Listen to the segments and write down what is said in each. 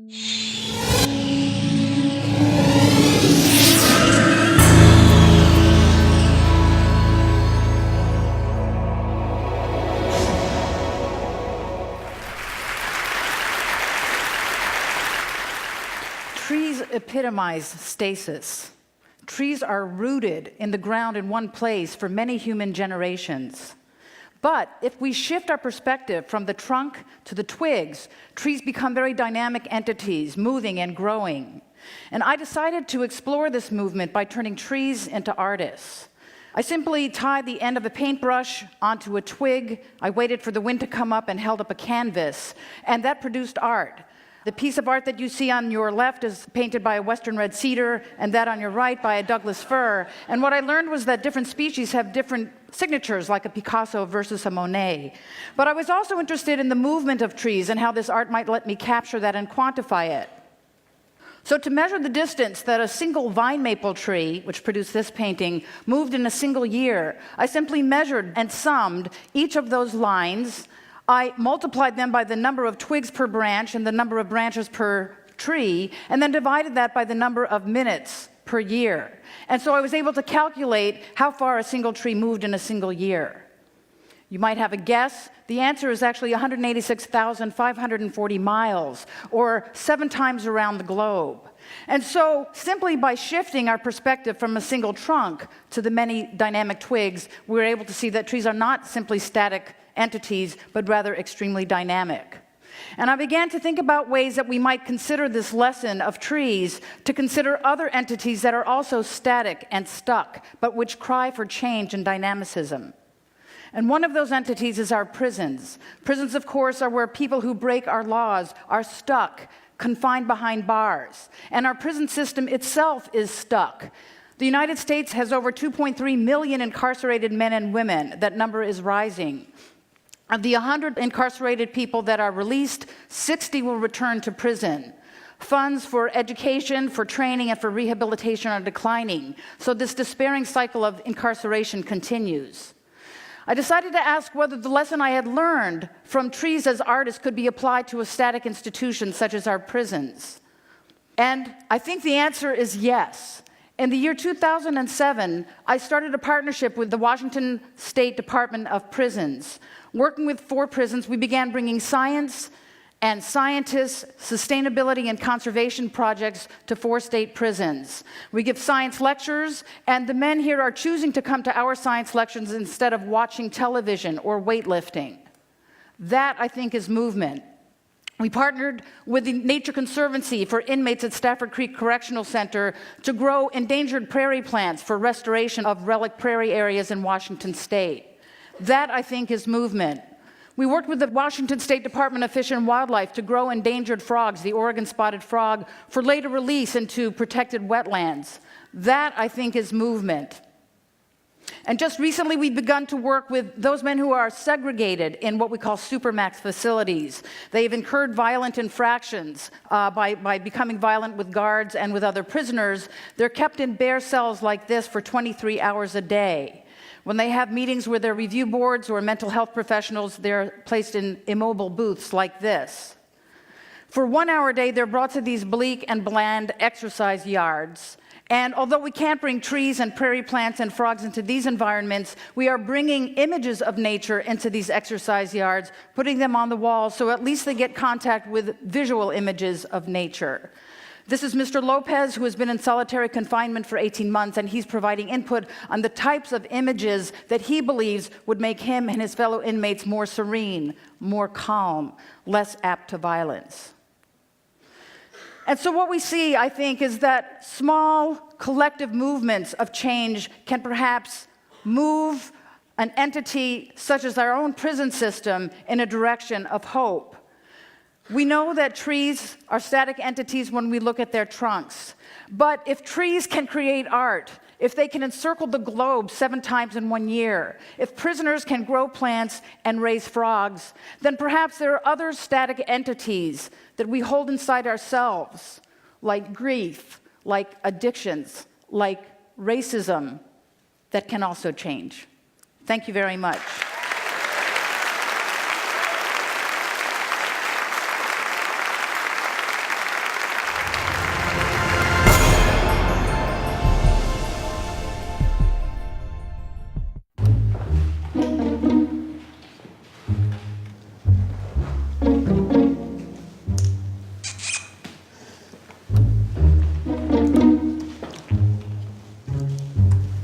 Trees epitomize stasis. Trees are rooted in the ground in one place for many human generations. But if we shift our perspective from the trunk to the twigs, trees become very dynamic entities, moving and growing. And I decided to explore this movement by turning trees into artists. I simply tied the end of a paintbrush onto a twig. I waited for the wind to come up and held up a canvas, and that produced art. The piece of art that you see on your left is painted by a western red cedar, and that on your right by a Douglas fir. And what I learned was that different species have different signatures, like a Picasso versus a Monet. But I was also interested in the movement of trees and how this art might let me capture that and quantify it. So to measure the distance that a single vine maple tree, which produced this painting, moved in a single year, I simply measured and summed each of those lines. I multiplied them by the number of twigs per branch and the number of branches per tree, and then divided that by the number of minutes per year. And so I was able to calculate how far a single tree moved in a single year. You might have a guess. The answer is actually 186,540 miles, or 7 times around the globe. And so, simply by shifting our perspective from a single trunk to the many dynamic twigs, we're able to see that trees are not simply static entities, but rather extremely dynamic. And I began to think about ways that we might consider this lesson of trees to consider other entities that are also static and stuck, but which cry for change and dynamicism. And one of those entities is our prisons. Prisons, of course, are where people who break our laws are stuck, confined behind bars. And our prison system itself is stuck. The United States has over 2.3 million incarcerated men and women. That number is rising. Of the 100 incarcerated people that are released, 60 will return to prison. Funds for education, for training, and for rehabilitation are declining. So this despairing cycle of incarceration continues. I decided to ask whether the lesson I had learned from trees as artists could be applied to a static institution such as our prisons. And I think the answer is yes. In the year 2007, I started a partnership with the Washington State Department of Prisons. Working with 4 prisons, we began bringing science and scientists, sustainability and conservation projects to 4 state prisons. We give science lectures, and the men here are choosing to come to our science lectures instead of watching television or weightlifting. That, I think, is movement. We partnered with the Nature Conservancy for inmates at Stafford Creek Correctional Center to grow endangered prairie plants for restoration of relic prairie areas in Washington State. That, I think, is movement. We worked with the Washington State Department of Fish and Wildlife to grow endangered frogs, the Oregon spotted frog, for later release into protected wetlands. That, I think, is movement. And just recently, we've begun to work with those men who are segregated in what we call supermax facilities. They've incurred violent infractions by becoming violent with guards and with other prisoners. They're kept in bare cells like this for 23 hours a day. When they have meetings with their review boards or mental health professionals, they're placed in immobile booths like this. For 1 hour a day, they're brought to these bleak and bland exercise yards. And although we can't bring trees and prairie plants and frogs into these environments, we are bringing images of nature into these exercise yards, putting them on the walls so at least they get contact with visual images of nature. This is Mr. Lopez, who has been in solitary confinement for 18 months, and he's providing input on the types of images that he believes would make him and his fellow inmates more serene, more calm, less apt to violence. And so what we see, I think, is that small collective movements of change can perhaps move an entity such as our own prison system in a direction of hope. We know that trees are static entities when we look at their trunks. But if trees can create art, if they can encircle the globe 7 times in 1 year, if prisoners can grow plants and raise frogs, then perhaps there are other static entities that we hold inside ourselves, like grief, like addictions, like racism, that can also change. Thank you very much.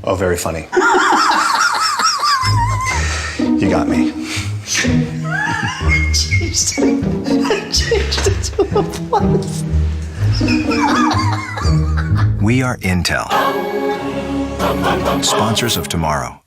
Oh, very funny. You got me. I changed it to a plus. We are Intel, sponsors of tomorrow.